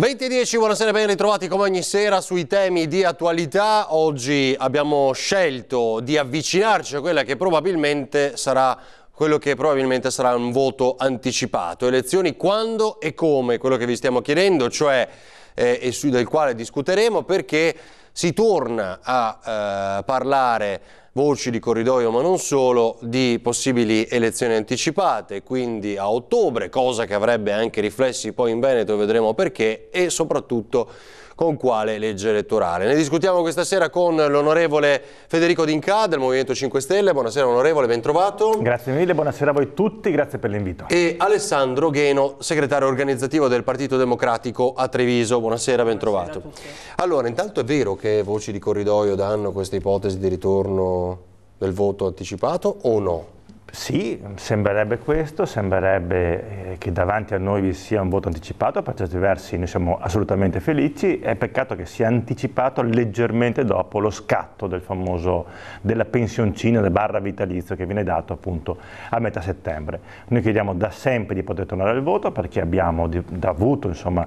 20:10, buonasera e ben ritrovati come ogni sera sui temi di attualità. Oggi abbiamo scelto di avvicinarci a quella che probabilmente sarà un voto anticipato. Elezioni quando e come, quello che vi stiamo chiedendo, cioè del quale discuteremo, perché si torna a parlare, voci di corridoio ma non solo, di possibili elezioni anticipate, quindi a ottobre, cosa che avrebbe anche riflessi poi in Veneto, vedremo perché, e soprattutto con quale legge elettorale. Ne discutiamo questa sera con l'onorevole Federico D'Inca del Movimento 5 Stelle. Buonasera onorevole, ben trovato. Grazie mille, buonasera a voi tutti, grazie per l'invito. E Alessandro Gheno, segretario organizzativo del Partito Democratico a Treviso. Buonasera, ben trovato. Allora, intanto è vero che voci di corridoio danno questa ipotesi di ritorno del voto anticipato o no? Sì, sembrerebbe questo, sembrerebbe che davanti a noi vi sia un voto anticipato, per certi versi noi siamo assolutamente felici, è peccato che sia anticipato leggermente dopo lo scatto della pensioncina, barra vitalizio che viene dato appunto a metà settembre. Noi chiediamo da sempre di poter tornare al voto perché abbiamo avuto insomma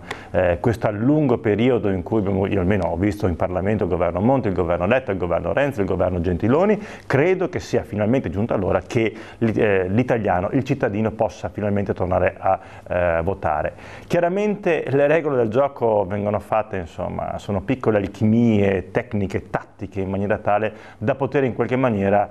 questo lungo periodo in cui io almeno ho visto in Parlamento il governo Monti, il governo Letta, il governo Renzi, il governo Gentiloni. Credo che sia finalmente giunta l'ora che l'italiano, il cittadino possa finalmente tornare a votare. Chiaramente le regole del gioco vengono fatte, insomma, sono piccole alchimie tecniche, tattiche, in maniera tale da poter in qualche maniera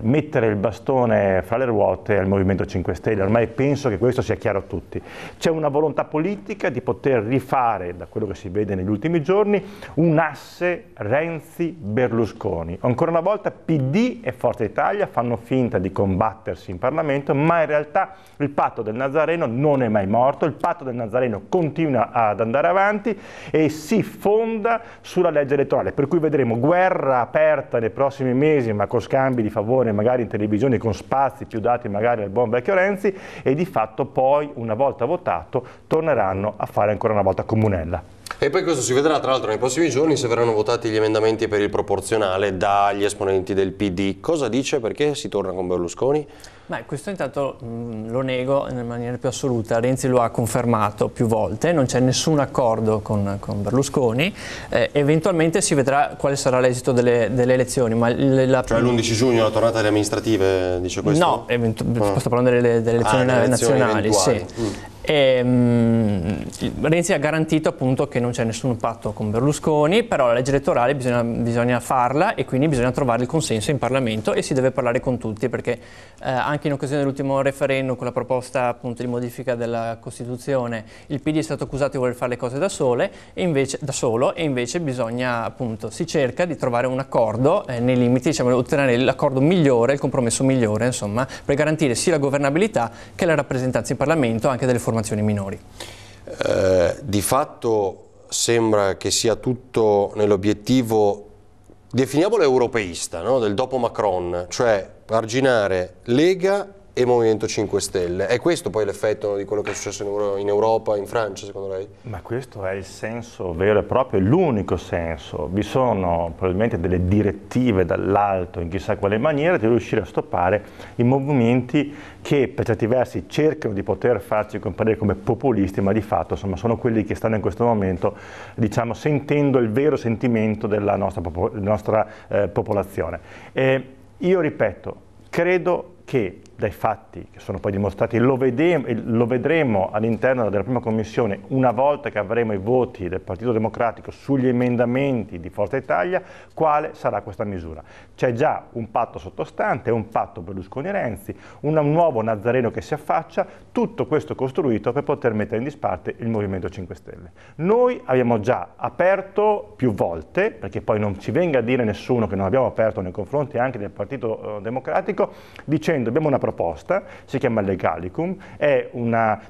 mettere il bastone fra le ruote al Movimento 5 Stelle. Ormai penso che questo sia chiaro a tutti. C'è una volontà politica di poter rifare, da quello che si vede negli ultimi giorni, un asse Renzi-Berlusconi. Ancora una volta PD e Forza Italia fanno finta di combattersi in Parlamento, ma in realtà il patto del Nazareno non è mai morto, il patto del Nazareno continua ad andare avanti e si fonda sulla legge elettorale, per cui vedremo guerra aperta nei prossimi mesi, ma con scambi di favore magari in televisione, con spazi più dati magari al buon vecchio Renzi, e di fatto poi, una volta votato, torneranno a fare ancora una volta comunella. E poi questo si vedrà tra l'altro nei prossimi giorni se verranno votati gli emendamenti per il proporzionale dagli esponenti del PD. Cosa dice? Perché si torna con Berlusconi? Ma questo intanto lo nego in maniera più assoluta. Renzi lo ha confermato più volte, non c'è nessun accordo con Berlusconi, eventualmente si vedrà quale sarà l'esito delle elezioni. Ma cioè l'11 giugno la tornata delle amministrative, dice questo? No, sto parlando delle elezioni nazionali, sì. Renzi ha garantito appunto che non c'è nessun patto con Berlusconi, però la legge elettorale bisogna farla e quindi bisogna trovare il consenso in Parlamento e si deve parlare con tutti, perché anche in occasione dell'ultimo referendum con la proposta appunto di modifica della Costituzione il PD è stato accusato di voler fare le cose da solo e invece bisogna appunto, si cerca di trovare un accordo nei limiti, diciamo, ottenere l'accordo migliore, il compromesso migliore, insomma, per garantire sia la governabilità che la rappresentanza in Parlamento anche delle formazioni minori. Di fatto sembra che sia tutto nell'obiettivo, definiamolo europeista, no? Del dopo Macron, cioè arginare Lega e Movimento 5 Stelle. È questo poi l'effetto di quello che è successo in Europa, in Francia, secondo lei? Ma questo è il senso vero e proprio, l'unico senso. Vi sono probabilmente delle direttive dall'alto in chissà quale maniera di riuscire a stoppare i movimenti che per certi versi cercano di poter farci comparire come populisti, ma di fatto insomma, sono quelli che stanno in questo momento, diciamo, sentendo il vero sentimento della nostra popolazione. Io ripeto, credo che dai fatti che sono poi dimostrati, lo vedremo all'interno della prima commissione una volta che avremo i voti del Partito Democratico sugli emendamenti di Forza Italia, quale sarà questa misura. C'è già un patto sottostante, un patto Berlusconi-Renzi, un nuovo Nazareno che si affaccia, tutto questo costruito per poter mettere in disparte il Movimento 5 Stelle. Noi abbiamo già aperto più volte, perché poi non ci venga a dire nessuno che non abbiamo aperto nei confronti anche del Partito Democratico, dicendo abbiamo una proposta, si chiama Legalicum, è una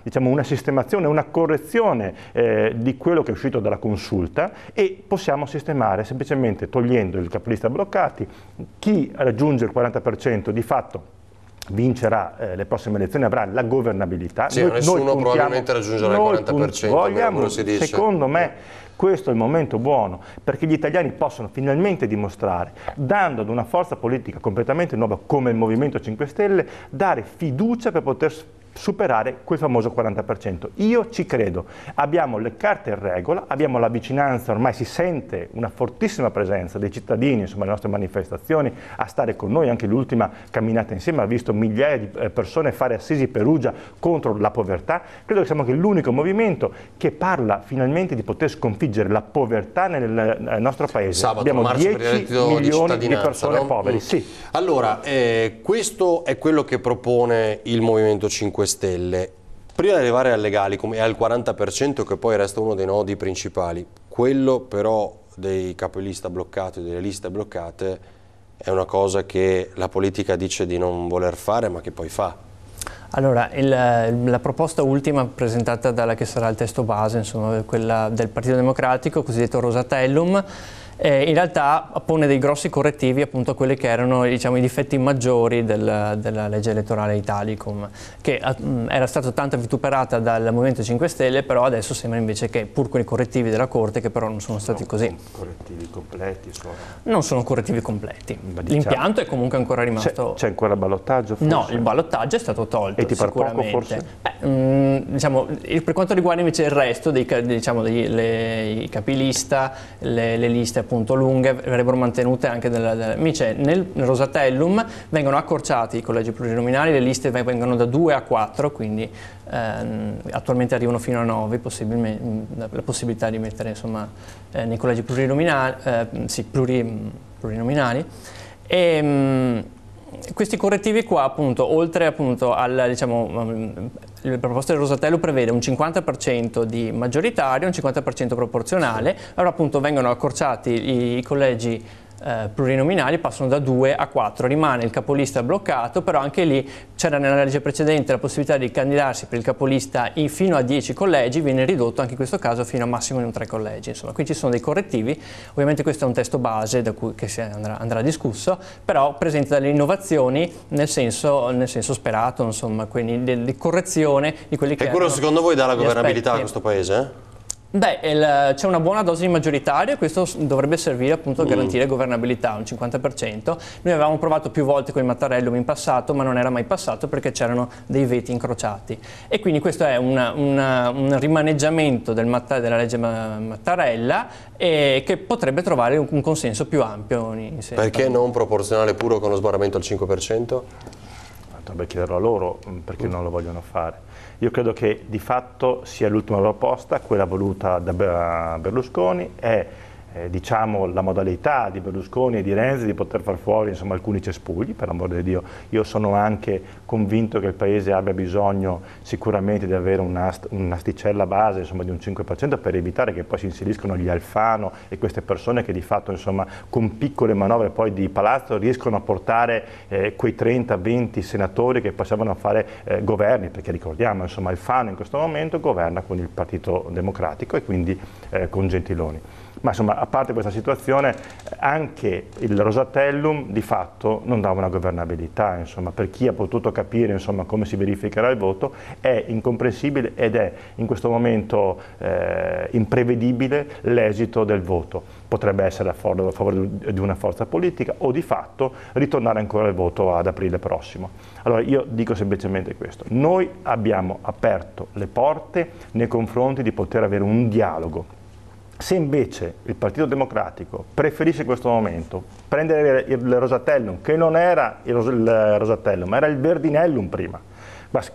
sistemazione, una correzione di quello che è uscito dalla consulta e possiamo sistemare semplicemente togliendo il capolista bloccati. Chi raggiunge il 40% di fatto vincerà le prossime elezioni, avrà la governabilità. Sì, nessuno probabilmente raggiungerà il 40%, vogliamo, si dice. Secondo me questo è il momento buono perché gli italiani possono finalmente dimostrare, dando ad una forza politica completamente nuova come il Movimento 5 Stelle, dare fiducia per poter superare quel famoso 40%. Io ci credo, abbiamo le carte in regola, abbiamo la vicinanza, ormai si sente una fortissima presenza dei cittadini, insomma, alle nostre manifestazioni, a stare con noi, anche l'ultima camminata insieme ha visto migliaia di persone fare Assisi Perugia contro la povertà. Credo che siamo anche l'unico movimento che parla finalmente di poter sconfiggere la povertà nel nostro paese. Sabato, abbiamo 10 milioni di persone povere. Sì. Allora, questo è quello che propone il Movimento 5 Stelle. Prima di arrivare alle legali e al 40%, che poi resta uno dei nodi principali, quello però dei capilista bloccati o delle liste bloccate è una cosa che la politica dice di non voler fare ma che poi fa. Allora, la proposta ultima presentata dalla che sarà il testo base, insomma, quella del Partito Democratico, cosiddetto Rosatellum, in realtà pone dei grossi correttivi appunto a quelli che erano, diciamo, i difetti maggiori della legge elettorale Italicum, che era stata tanto vituperata dal Movimento 5 Stelle, però adesso sembra invece che, pur con i correttivi della Corte, che però non sono stati così. Correttivi completi sono. Non sono correttivi completi. L'impianto è comunque ancora rimasto. C'è ancora il ballottaggio? Forse? No, il ballottaggio è stato tolto. E ti par poco forse? Diciamo, per quanto riguarda invece il resto i capilista, le liste appunto lunghe verrebbero mantenute anche invece nel Rosatellum vengono accorciati i collegi plurinominali, le liste vengono da 2 a 4, quindi attualmente arrivano fino a 9, la possibilità di mettere, insomma, nei collegi plurinominali. Questi correttivi qua, appunto, oltre appunto alla, diciamo, la proposta del Rosatellum prevede un 50% di maggioritario, un 50% proporzionale, allora appunto vengono accorciati i collegi plurinominali, passano da 2 a 4, rimane il capolista bloccato, però anche lì c'era nella legge precedente la possibilità di candidarsi per il capolista fino a 10 collegi, viene ridotto anche in questo caso fino a massimo in 3 collegi, insomma, qui ci sono dei correttivi, ovviamente questo è un testo base che andrà discusso, però presenta delle innovazioni nel senso sperato, insomma, quindi di correzione di quelli che... E quello secondo voi dà la governabilità a questo paese? Beh, c'è una buona dose di maggioritario e questo dovrebbe servire appunto a garantire governabilità, un 50%. Noi avevamo provato più volte con il Mattarellum in passato, ma non era mai passato perché c'erano dei veti incrociati. E quindi questo è un rimaneggiamento della legge Mattarella che potrebbe trovare un consenso più ampio. Perché non proporzionale puro con lo sbarramento al 5%? Dovrebbe chiederlo a loro perché non lo vogliono fare. Io credo che di fatto sia l'ultima proposta, quella voluta da Berlusconi, è diciamo la modalità di Berlusconi e di Renzi di poter far fuori, insomma, alcuni cespugli, per l'amor di Dio. Io sono anche convinto che il Paese abbia bisogno sicuramente di avere un'asticella base, insomma, di un 5% per evitare che poi si inseriscono gli Alfano e queste persone che di fatto, insomma, con piccole manovre poi di palazzo riescono a portare quei 30-20 senatori che passavano a fare governi, perché ricordiamo, insomma, Alfano in questo momento governa con il Partito Democratico e quindi con Gentiloni. Ma insomma, a parte questa situazione, anche il Rosatellum di fatto non dava una governabilità, insomma, per chi ha potuto capire, insomma, come si verificherà il voto, è incomprensibile ed è in questo momento imprevedibile l'esito del voto. Potrebbe essere a favore di una forza politica o di fatto ritornare ancora al voto ad aprile prossimo. Allora io dico semplicemente questo: noi abbiamo aperto le porte nei confronti di poter avere un dialogo. Se invece il Partito Democratico preferisce in questo momento prendere il Rosatellum, che non era il Rosatellum, ma era il Verdinellum prima,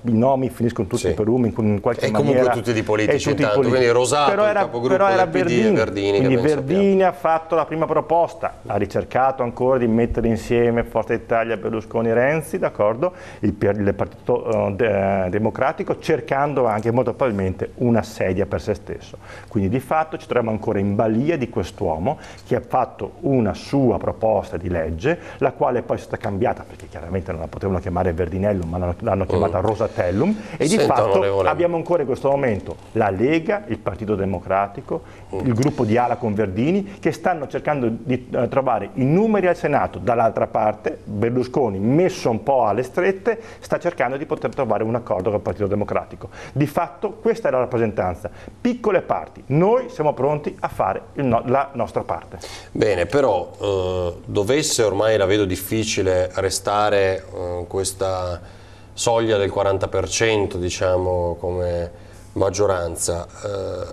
i nomi finiscono tutti per in qualche maniera. E comunque tutti di politici intanto, quindi Rosato, il capogruppo del PD e Verdini. Quindi Verdini ha fatto la prima proposta, ha ricercato ancora di mettere insieme Forza Italia, Berlusconi e Renzi, d'accordo, il Partito Democratico, cercando anche molto probabilmente una sedia per se stesso. Quindi di fatto ci troviamo ancora in balia di quest'uomo che ha fatto una sua proposta di legge, la quale poi è stata cambiata, perché chiaramente non la potevano chiamare Verdinellum, ma l'hanno chiamata Rosatellum, e di fatto abbiamo ancora in questo momento la Lega, il Partito Democratico, il gruppo di Ala con Verdini, che stanno cercando di trovare i numeri al Senato. Dall'altra parte Berlusconi, messo un po' alle strette, sta cercando di poter trovare un accordo con il Partito Democratico. Di fatto questa è la rappresentanza, piccole parti, noi siamo pronti a fare la nostra parte. Bene, però dovesse, ormai la vedo difficile, restare questa soglia del 40%, diciamo, come maggioranza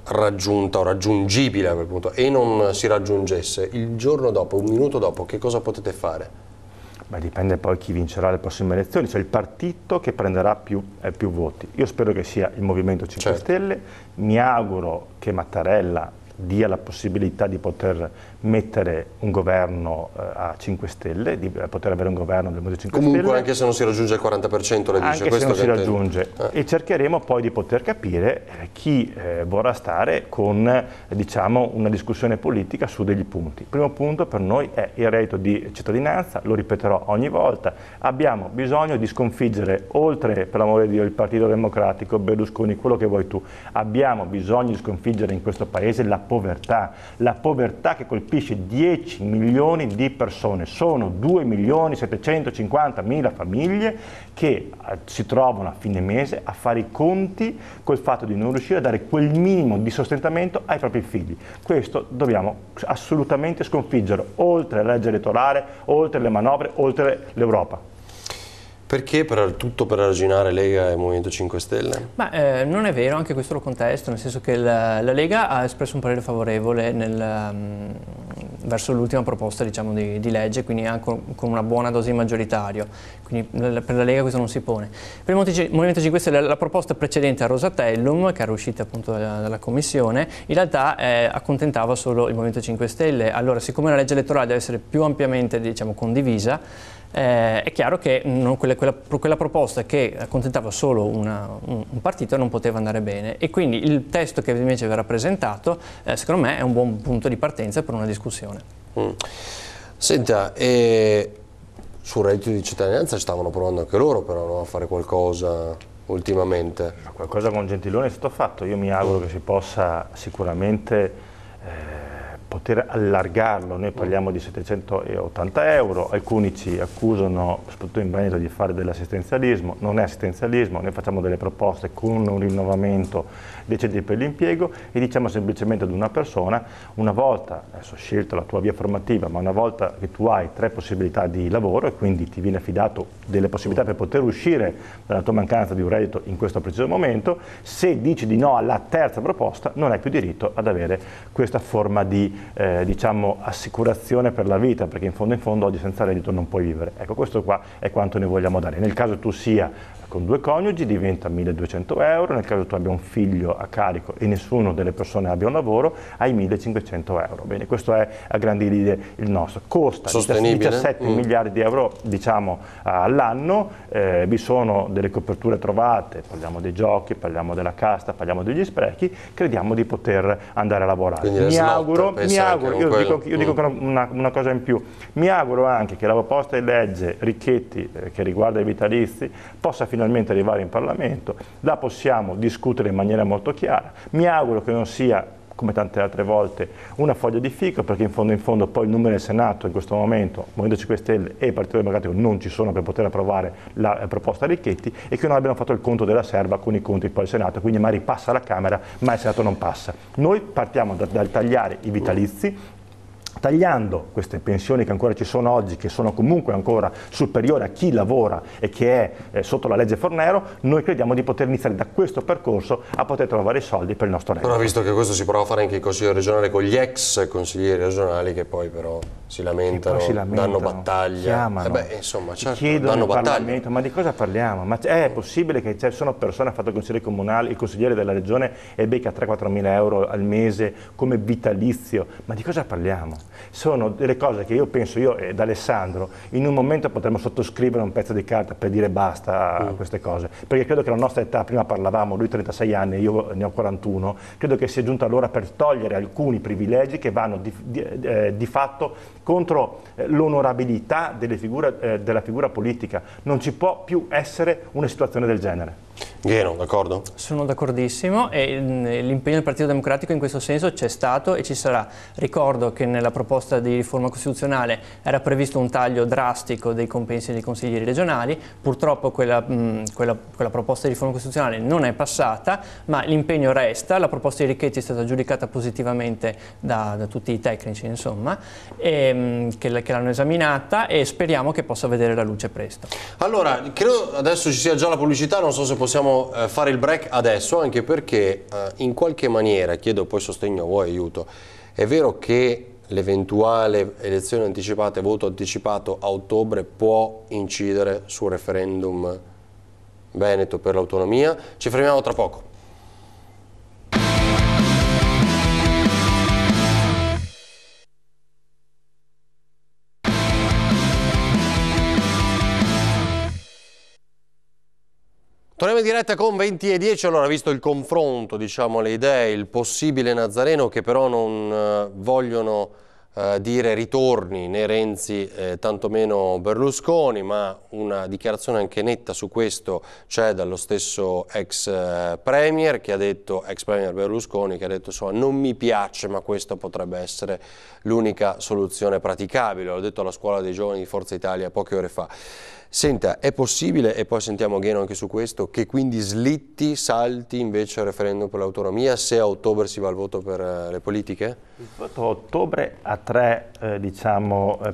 raggiunta o raggiungibile a quel punto, e non si raggiungesse, il giorno dopo, un minuto dopo, che cosa potete fare? Beh, dipende poi chi vincerà le prossime elezioni, cioè il partito che prenderà più voti. Io spero che sia il Movimento 5 Certo. Stelle, mi auguro che Mattarella dia la possibilità di poter mettere un governo a 5 Stelle, di poter avere un governo del Movimento 5 Comunque, Stelle. anche se non si raggiunge il 40%, le dice Anche questo se non che si intendo. raggiunge, e cercheremo poi di poter capire chi vorrà stare con diciamo, una discussione politica su degli punti. Il primo punto per noi è il reddito di cittadinanza, lo ripeterò ogni volta, abbiamo bisogno di sconfiggere, oltre per l'amore di Dio il Partito Democratico, Berlusconi, quello che vuoi tu, abbiamo bisogno di sconfiggere in questo paese la povertà che colpisce 10 milioni di persone, sono 2.750.000 famiglie che si trovano a fine mese a fare i conti col fatto di non riuscire a dare quel minimo di sostentamento ai propri figli. Questo dobbiamo assolutamente sconfiggere, oltre la legge elettorale, oltre le manovre, oltre l'Europa. Perché tutto per arginare Lega e Movimento 5 Stelle? Ma non è vero, anche questo lo contesto, nel senso che la Lega ha espresso un parere favorevole verso l'ultima proposta, diciamo, di legge, quindi anche con una buona dose di maggioritario, quindi per la Lega questo non si pone. Per il Movimento 5 Stelle la proposta precedente a Rosatellum, che era uscita appunto dalla Commissione, in realtà accontentava solo il Movimento 5 Stelle. Allora, siccome la legge elettorale deve essere più ampiamente, diciamo, condivisa, è chiaro che quella proposta che accontentava solo un partito non poteva andare bene, e quindi il testo che invece verrà presentato secondo me è un buon punto di partenza per una discussione. Senta, sul reddito di cittadinanza stavano provando anche loro però, no, a fare qualcosa ultimamente. Qualcosa con Gentiloni è stato fatto, io mi auguro che si possa sicuramente poter allargarlo. Noi parliamo di 780 euro, alcuni ci accusano, soprattutto in Veneto, di fare dell'assistenzialismo. Non è assistenzialismo, noi facciamo delle proposte con un rinnovamento dei centri per l'impiego e diciamo semplicemente ad una persona, una volta, adesso scelta la tua via formativa, ma una volta che tu hai 3 possibilità di lavoro e quindi ti viene affidato delle possibilità per poter uscire dalla tua mancanza di un reddito in questo preciso momento, se dici di no alla terza proposta non hai più diritto ad avere questa forma di diciamo assicurazione per la vita, perché in fondo oggi senza reddito non puoi vivere. Ecco, questo qua è quanto ne vogliamo dare. Nel caso tu sia con 2 coniugi diventa 1.200 euro, nel caso tu abbia un figlio a carico e nessuno delle persone abbia un lavoro hai 1.500 euro. Bene, questo è a grandi linee il nostro. Costa 17 miliardi di euro diciamo all'anno, vi sono delle coperture trovate, parliamo dei giochi, parliamo della casta, parliamo degli sprechi, crediamo di poter andare a lavorare. Mi auguro, io dico una cosa in più, mi auguro anche che la proposta di legge Richetti che riguarda i vitalizi possa finalmente arrivare in Parlamento, la possiamo discutere in maniera molto chiara. Mi auguro che non sia, come tante altre volte, una foglia di fico, perché in fondo poi il numero del Senato in questo momento, Movimento 5 Stelle e il Partito Democratico non ci sono per poter approvare la proposta Richetti, e che non abbiano fatto il conto della serva con i conti poi al Senato, quindi magari passa alla Camera ma il Senato non passa. Noi partiamo dal tagliare i vitalizi, tagliando queste pensioni che ancora ci sono oggi, che sono comunque ancora superiori a chi lavora e che è sotto la legge Fornero. Noi crediamo di poter iniziare da questo percorso a poter trovare i soldi per il nostro reddito. Però visto che questo si prova a fare anche in Consiglio regionale con gli ex consiglieri regionali che poi però si lamentano, danno battaglia, chiamano, insomma, certo, chiedono danno in battaglia. Parlamento, ma di cosa parliamo? Ma è possibile che ci sono persone, ha fatto il consigliere comunale, il consigliere della regione e becca 3-4 mila euro al mese come vitalizio? Ma di cosa parliamo? Sono delle cose che io penso, io ed Alessandro, in un momento potremmo sottoscrivere un pezzo di carta per dire basta a queste cose, perché credo che la nostra età, prima parlavamo, lui 36 anni, io ne ho 41, credo che sia giunta l'ora per togliere alcuni privilegi che vanno di fatto contro l'onorabilità della figura politica. Non ci può più essere una situazione del genere. Gheno, d'accordo? Sono d'accordissimo e l'impegno del Partito Democratico in questo senso c'è stato e ci sarà. Ricordo che nella proposta di riforma costituzionale era previsto un taglio drastico dei compensi dei consiglieri regionali, purtroppo quella proposta di riforma costituzionale non è passata, ma l'impegno resta, la proposta di Richetti è stata giudicata positivamente da tutti i tecnici, insomma, che l'hanno esaminata e speriamo che possa vedere la luce presto. Allora, credo adesso ci sia già la pubblicità, non so se possiamo fare il break adesso, anche perché in qualche maniera, chiedo poi sostegno a voi, aiuto, è vero che l'eventuale elezione anticipata e voto anticipato a ottobre può incidere sul referendum veneto per l'autonomia? Ci fermiamo tra poco. Torniamo in diretta con 20:10, allora visto il confronto, diciamo, le idee, il possibile Nazareno che però non vogliono dire ritorni né Renzi tantomeno Berlusconi, ma una dichiarazione anche netta su questo c'è dallo stesso ex premier Berlusconi, che ha detto insomma non mi piace ma questo potrebbe essere l'unica soluzione praticabile, l'ho detto alla scuola dei giovani di Forza Italia poche ore fa. Senta, è possibile, e poi sentiamo Gheno anche su questo, che quindi salti invece il referendum per l'autonomia se a ottobre si va al voto per le politiche? Il voto a ottobre ha tre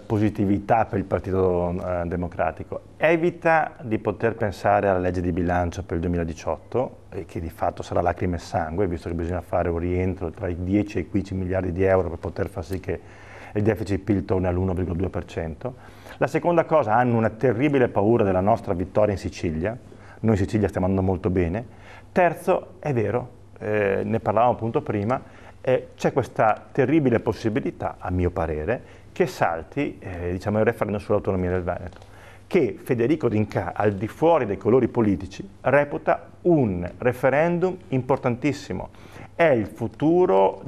positività per il Partito Democratico. Evita di poter pensare alla legge di bilancio per il 2018, che di fatto sarà lacrime e sangue, visto che bisogna fare un rientro tra i 10 e i 15 miliardi di euro per poter far sì che il deficit PIL torni all'1,2%. La seconda cosa, hanno una terribile paura della nostra vittoria in Sicilia, noi in Sicilia stiamo andando molto bene. Terzo, è vero, ne parlavamo appunto prima, c'è questa terribile possibilità, a mio parere, che salti il referendum sull'autonomia del Veneto, che Federico D'Incà, al di fuori dei colori politici, reputa un referendum importantissimo. È il futuro,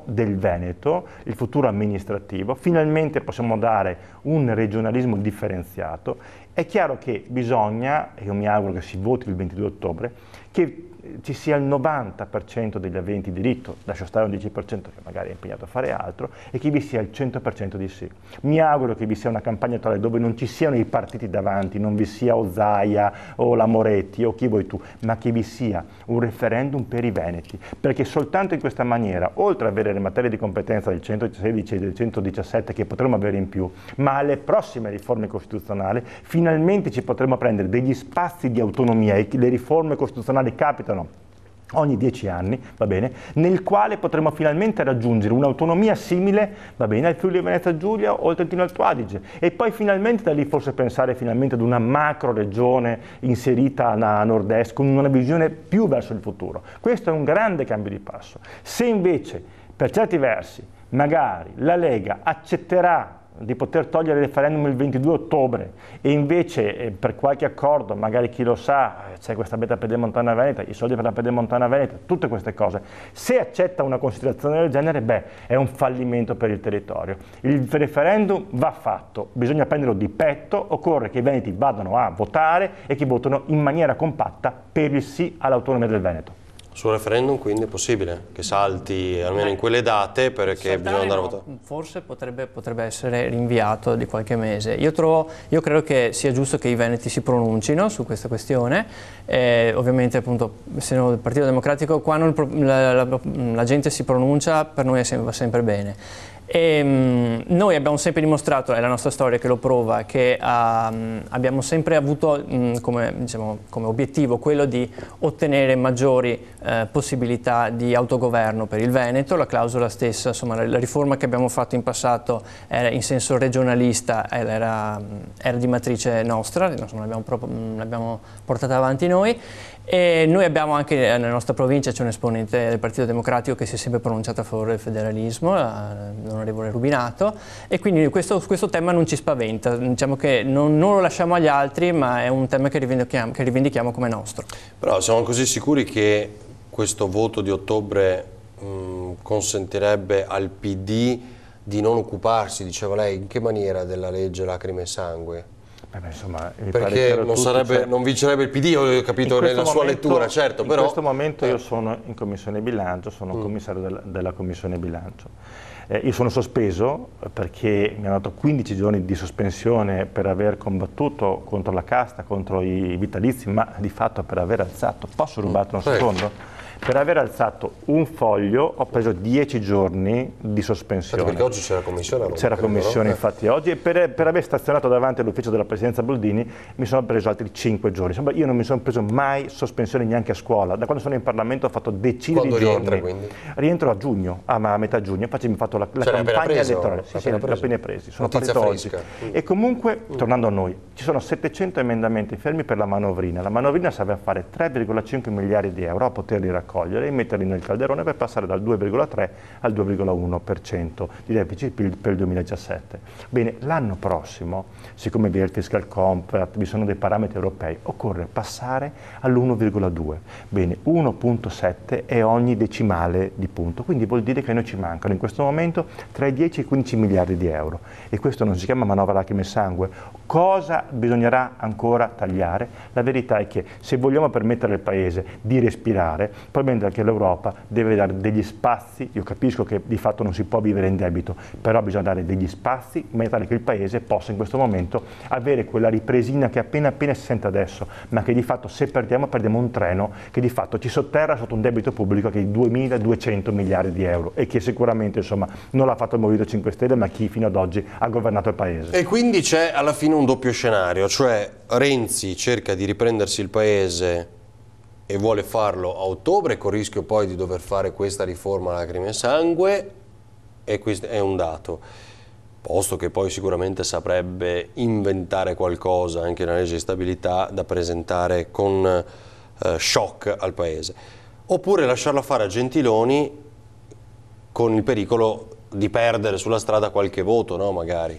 del Veneto, il futuro amministrativo. Finalmente possiamo dare un regionalismo differenziato. È chiaro che bisogna, e io mi auguro che si voti il 22 ottobre, che ci sia il 90% degli aventi diritto, lascio stare un 10% che magari è impegnato a fare altro, e che vi sia il 100% di sì. Mi auguro che vi sia una campagna elettorale dove non ci siano i partiti davanti, non vi sia Zaia o la Moretti o chi vuoi tu, ma che vi sia un referendum per i veneti, perché soltanto in questa maniera, oltre ad avere le materie di competenza del 116 e del 117 che potremo avere in più, ma alle prossime riforme costituzionali, finalmente ci potremo prendere degli spazi di autonomia, e le riforme costituzionali capitano ogni 10 anni, va bene, nel quale potremo finalmente raggiungere un'autonomia simile, va bene, al Friuli Venezia Giulia o al Trentino Alto Adige, e poi finalmente da lì forse pensare finalmente ad una macro regione inserita a nord-est con una visione più verso il futuro. Questo è un grande cambio di passo. Se invece, per certi versi, magari la Lega accetterà di poter togliere il referendum il 22 ottobre e invece per qualche accordo, magari chi lo sa, c'è questa beta pedemontana veneta, i soldi per la pedemontana veneta, tutte queste cose, se accetta una considerazione del genere, è un fallimento per il territorio. Il referendum va fatto, bisogna prenderlo di petto, occorre che i veneti vadano a votare e che votino in maniera compatta per il sì all'autonomia del Veneto. Sul referendum quindi è possibile che salti almeno in quelle date perché bisogna andare a votare? Forse potrebbe essere rinviato di qualche mese. Io credo che sia giusto che i veneti si pronuncino su questa questione. Ovviamente appunto essendo il Partito Democratico quando la gente si pronuncia per noi va sempre bene. Noi abbiamo sempre dimostrato, è la nostra storia che lo prova, che abbiamo sempre avuto come obiettivo quello di ottenere maggiori possibilità di autogoverno per il Veneto. La clausola stessa, insomma la riforma che abbiamo fatto in passato era in senso regionalista, era di matrice nostra, insomma, l'abbiamo portata avanti noi. E noi abbiamo anche nella nostra provincia c'è un esponente del Partito Democratico che si è sempre pronunciato a favore del federalismo, l'onorevole Rubinato, e quindi questo tema non ci spaventa, diciamo che non lo lasciamo agli altri, ma è un tema che rivendichiamo come nostro. Però siamo così sicuri che questo voto di ottobre consentirebbe al PD di non occuparsi, diceva lei, in che maniera della legge lacrime e sangue? Insomma, perché non vincerebbe il PD, ho capito nella sua lettura, certo, però... In questo momento io sono in Commissione Bilancio, sono commissario della Commissione Bilancio. Io sono sospeso perché mi hanno dato 15 giorni di sospensione per aver combattuto contro la casta, contro i vitalizi, ma di fatto per aver alzato, posso rubarti un secondo? Per aver alzato un foglio ho preso 10 giorni di sospensione. Perché oggi c'è la commissione? C'era commissione, infatti, oggi, e per aver stazionato davanti all'ufficio della Presidenza Boldini mi sono preso altri 5 giorni. Insomma, io non mi sono preso mai sospensione neanche a scuola. Da quando sono in Parlamento ho fatto decine di giorni. Quando rientri, quindi? Rientro a giugno, a metà giugno, infatti mi ho fatto la campagna elettorale. Sì, l'ho appena presi, sono partito oggi. E comunque, tornando a noi, ci sono 700 emendamenti fermi per la manovrina. La manovrina serve a fare 3,5 miliardi di euro, a poterli raccogliere e metterli nel calderone per passare dal 2,3 al 2,1% di deficit per il 2017. Bene, l'anno prossimo, siccome vi è il fiscal compact, vi sono dei parametri europei, occorre passare all'1,2. Bene, 1,7 è ogni decimale di punto, quindi vuol dire che noi ci mancano in questo momento tra i 10 e i 15 miliardi di euro e questo non si chiama manovra lacrime e sangue. Cosa bisognerà ancora tagliare? La verità è che se vogliamo permettere al Paese di respirare, probabilmente anche l'Europa deve dare degli spazi. Io capisco che di fatto non si può vivere in debito, però bisogna dare degli spazi in maniera tale che il Paese possa in questo momento avere quella ripresina che appena si sente adesso, ma che di fatto se perdiamo un treno che di fatto ci sotterra sotto un debito pubblico che è di 2.200 miliardi di euro e che sicuramente insomma non l'ha fatto il Movimento 5 Stelle ma chi fino ad oggi ha governato il Paese. E quindi c'è alla fine un doppio scenario, cioè Renzi cerca di riprendersi il Paese e vuole farlo a ottobre con il rischio poi di dover fare questa riforma lacrime e sangue, e questo è un dato, posto che poi sicuramente saprebbe inventare qualcosa anche nella legge di stabilità da presentare con shock al Paese, oppure lasciarla fare a Gentiloni con il pericolo di perdere sulla strada qualche voto, no? Magari.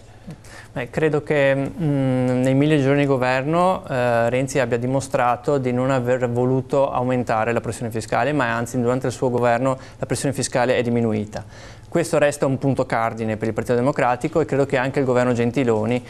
Credo che nei 1000 giorni di governo Renzi abbia dimostrato di non aver voluto aumentare la pressione fiscale, ma anzi durante il suo governo la pressione fiscale è diminuita. Questo resta un punto cardine per il Partito Democratico e credo che anche il governo Gentiloni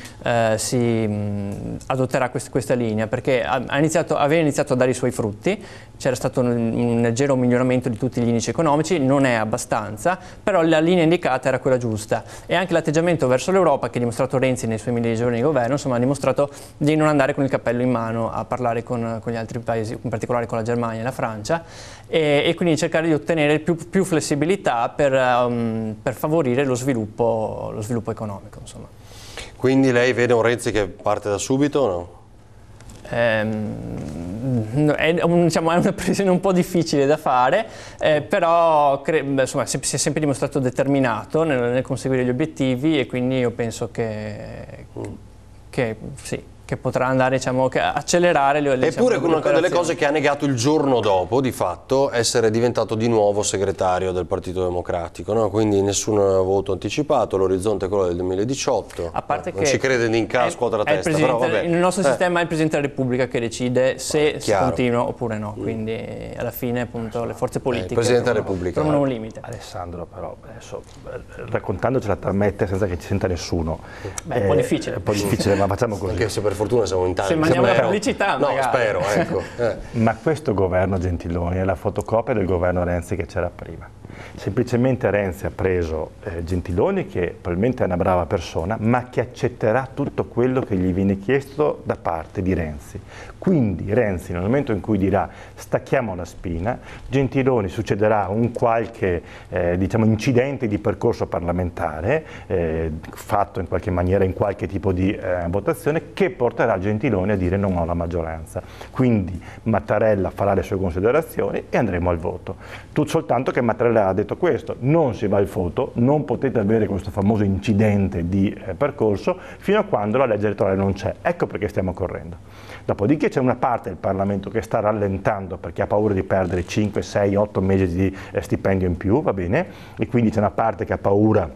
adotterà questa linea, perché aveva iniziato a dare i suoi frutti, c'era stato un leggero miglioramento di tutti gli indici economici, non è abbastanza, però la linea indicata era quella giusta e anche l'atteggiamento verso l'Europa che ha dimostrato Renzi nei suoi 1000 giorni di governo, insomma, ha dimostrato di non andare con il cappello in mano a parlare con gli altri paesi, in particolare con la Germania e la Francia, e quindi cercare di ottenere più flessibilità per favorire lo sviluppo economico. Insomma. Quindi lei vede un Renzi che parte da subito o no? È una previsione un po' difficile da fare, però insomma, si è sempre dimostrato determinato nel conseguire gli obiettivi e quindi io penso che sì, che potrà andare, diciamo, che accelerare le Eppure una delle cose che ha negato il giorno dopo, di fatto, essere diventato di nuovo segretario del Partito Democratico, no? Quindi nessun voto anticipato, l'orizzonte è quello del 2018, a parte non che ci crede neanche scuotere la testa, però vabbè. Nel nostro sistema è il Presidente della Repubblica che decide se si continua oppure no, quindi alla fine appunto le forze politiche Presidente della Repubblica trovano un limite. Alessandro, però adesso raccontandocela tra me e te senza che ci senta nessuno, è un po' difficile. È un po' difficile, ma facciamo così. Anche se per fortuna siamo in tanti. Se mandiamo la pubblicità, no, magari. spero, ecco. Ma questo governo Gentiloni è la fotocopia del governo Renzi che c'era prima. Semplicemente Renzi ha preso Gentiloni, che probabilmente è una brava persona, ma che accetterà tutto quello che gli viene chiesto da parte di Renzi. Quindi Renzi, nel momento in cui dirà stacchiamo la spina, Gentiloni succederà un qualche incidente di percorso parlamentare, fatto in qualche maniera in qualche tipo di votazione, che porterà Gentiloni a dire non ho la maggioranza. Quindi Mattarella farà le sue considerazioni e andremo al voto. Soltanto che Mattarella ha detto questo: non si va al voto, non potete avere questo famoso incidente di percorso fino a quando la legge elettorale non c'è. Ecco perché stiamo correndo. Dopodiché c'è una parte del Parlamento che sta rallentando perché ha paura di perdere 5, 6, 8 mesi di stipendio in più, va bene? E quindi c'è una parte che ha paura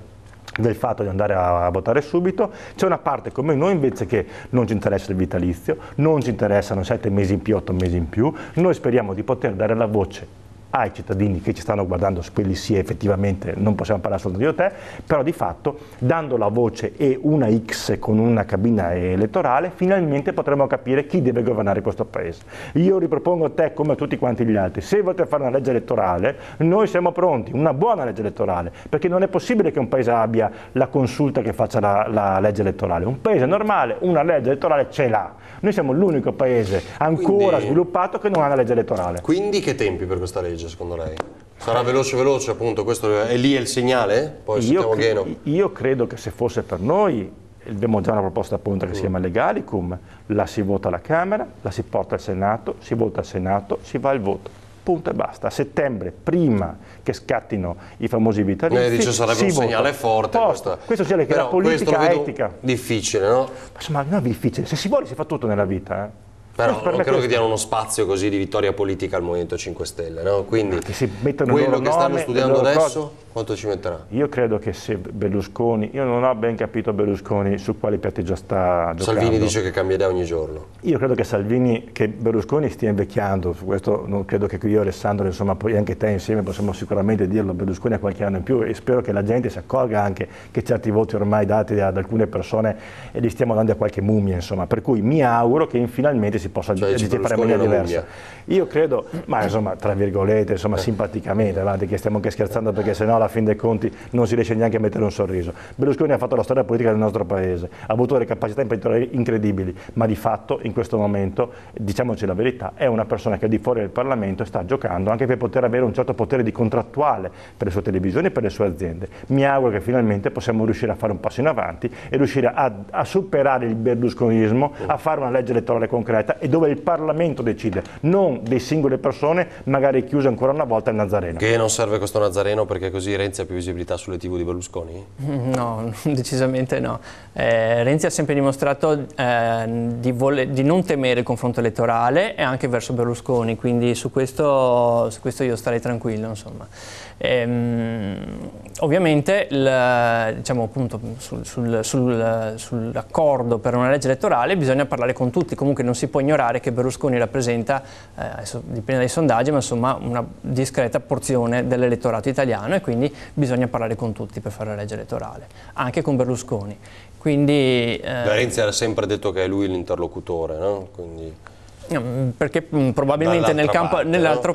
del fatto di andare a votare subito, c'è una parte come noi invece che non ci interessa il vitalizio, non ci interessano 7 mesi in più, 8 mesi in più, noi speriamo di poter dare la voce ai cittadini che ci stanno guardando, quelli sì effettivamente non possiamo parlare soltanto io e te, però di fatto dando la voce e una X con una cabina elettorale finalmente potremo capire chi deve governare questo paese. Io ripropongo a te come a tutti quanti gli altri, se volete fare una legge elettorale noi siamo pronti, una buona legge elettorale, perché non è possibile che un paese abbia la consulta che faccia la legge elettorale. Un paese normale una legge elettorale ce l'ha. Noi siamo l'unico paese ancora sviluppato che non ha una legge elettorale. Quindi che tempi per questa legge secondo lei? Sarà veloce appunto, questo è lì il segnale? Poi io credo che se fosse per noi, abbiamo già una proposta appunto che si chiama Legalicum, la si vota alla Camera, la si porta al Senato, si vota al Senato, si va al voto. Punto e basta. A settembre, prima che scattino i famosi vitalizi, dice sarebbe un segnale forte. Questo segnale che la politica è etica. Difficile, no? Ma insomma, non è difficile. Se si vuole si fa tutto nella vita, Però non credo che diano uno spazio così di vittoria politica al Movimento 5 Stelle, no? Quindi quello che stanno studiando adesso, quanto ci metterà? Io credo che se Berlusconi, io non ho ben capito Berlusconi su quali piatti sta giocando. Salvini dice che cambia idea ogni giorno. Io credo che Berlusconi stia invecchiando, su questo non credo che io e Alessandro, insomma, poi anche te insieme possiamo sicuramente dirlo, Berlusconi ha qualche anno in più e spero che la gente si accorga anche che certi voti ormai dati ad alcune persone e li stiamo dando a qualche mummia, insomma, per cui mi auguro che finalmente si possa fare in maniera diversa. Io credo, ma insomma, tra virgolette, insomma, simpaticamente, avanti, che stiamo anche scherzando perché sennò alla fin dei conti non si riesce neanche a mettere un sorriso. Berlusconi ha fatto la storia politica del nostro paese, ha avuto delle capacità imprenditoriali incredibili, ma di fatto in questo momento, diciamoci la verità, è una persona che è di fuori del Parlamento e sta giocando anche per poter avere un certo potere di contrattuale per le sue televisioni e per le sue aziende. Mi auguro che finalmente possiamo riuscire a fare un passo in avanti e riuscire a superare il berlusconismo, a fare una legge elettorale concreta e dove il Parlamento decide, non dei singole persone, magari chiuse ancora una volta il Nazareno. Che non serve questo Nazareno perché così Renzi ha più visibilità sulle TV di Berlusconi? No, decisamente no. Renzi ha sempre dimostrato di non temere il confronto elettorale e anche verso Berlusconi, quindi su questo io starei tranquillo, insomma. Ovviamente diciamo appunto sull'accordo per una legge elettorale bisogna parlare con tutti, comunque non si può ignorare che Berlusconi rappresenta, adesso dipende dai sondaggi, ma insomma una discreta porzione dell'elettorato italiano e quindi bisogna parlare con tutti per fare la legge elettorale, anche con Berlusconi. Quindi, Renzi ha sempre detto che è lui l'interlocutore, no? Quindi... Perché probabilmente nell'altra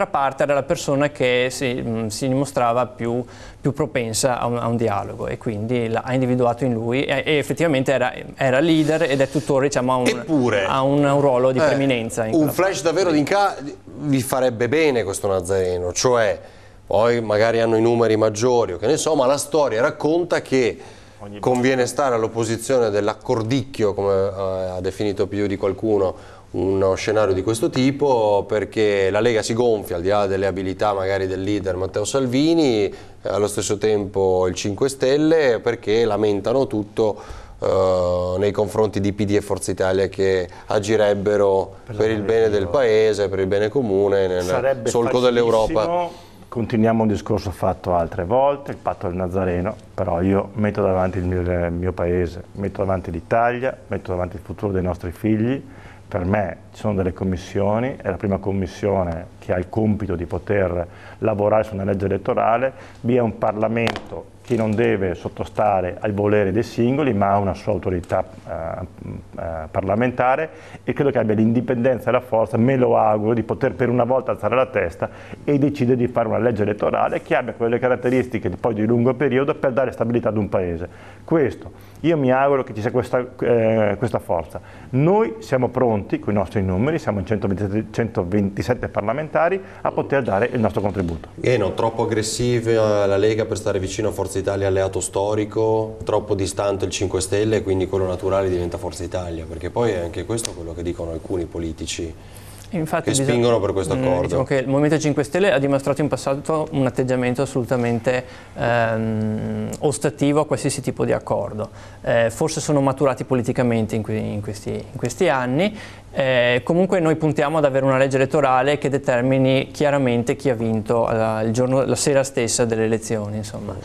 parte era la persona che si dimostrava più propensa a un dialogo e quindi ha individuato in lui e effettivamente era leader ed è tuttora, diciamo, ha un ruolo di preeminenza. Un flash davvero di vi farebbe bene questo Nazareno, cioè poi magari hanno i numeri maggiori o che ne so, ma la storia racconta che conviene stare all'opposizione dell'accordicchio, come ha definito più di qualcuno, uno scenario di questo tipo, perché la Lega si gonfia al di là delle abilità magari del leader Matteo Salvini, allo stesso tempo il 5 Stelle, perché lamentano tutto nei confronti di PD e Forza Italia che agirebbero per il bene del paese, per il bene comune, nel solco dell'Europa. Continuiamo un discorso fatto altre volte, il patto del Nazareno, però io metto davanti il mio paese, metto davanti l'Italia, metto davanti il futuro dei nostri figli. Per me ci sono delle commissioni, è la prima commissione che ha il compito di poter lavorare su una legge elettorale, vi è un Parlamento che non deve sottostare al volere dei singoli ma ha una sua autorità parlamentare e credo che abbia l'indipendenza e la forza, me lo auguro, di poter per una volta alzare la testa e decidere di fare una legge elettorale che abbia quelle caratteristiche poi di lungo periodo per dare stabilità ad un paese. Questo, io mi auguro che ci sia questa forza. Noi siamo pronti, con i nostri numeri, siamo in 127 parlamentari, a poter dare il nostro contributo. E non troppo aggressiva la Lega per stare vicino a Forza Italia, alleato storico, troppo distante il 5 Stelle, quindi quello naturale diventa Forza Italia, perché poi è anche questo quello che dicono alcuni politici. Infatti che spingono per questo accordo. Diciamo che il Movimento 5 Stelle ha dimostrato in passato un atteggiamento assolutamente ostativo a qualsiasi tipo di accordo. Forse sono maturati politicamente in questi anni. Comunque noi puntiamo ad avere una legge elettorale che determini chiaramente chi ha vinto la sera stessa delle elezioni, insomma.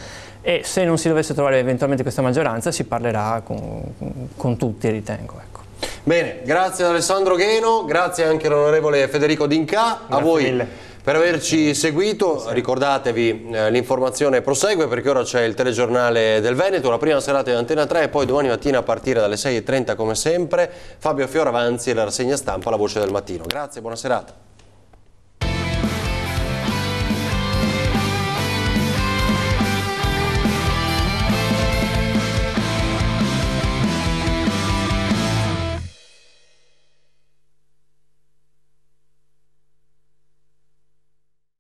E se non si dovesse trovare eventualmente questa maggioranza si parlerà con tutti, ritengo. Ecco. Bene, grazie ad Alessandro Gheno, grazie anche all'onorevole Federico D'Inca, a voi mille per averci seguito. Ricordatevi, l'informazione prosegue perché ora c'è il telegiornale del Veneto, la prima serata di Antena 3 e poi domani mattina a partire dalle 6:30 come sempre Fabio Fioravanzi e la rassegna stampa La Voce del Mattino. Grazie, buona serata.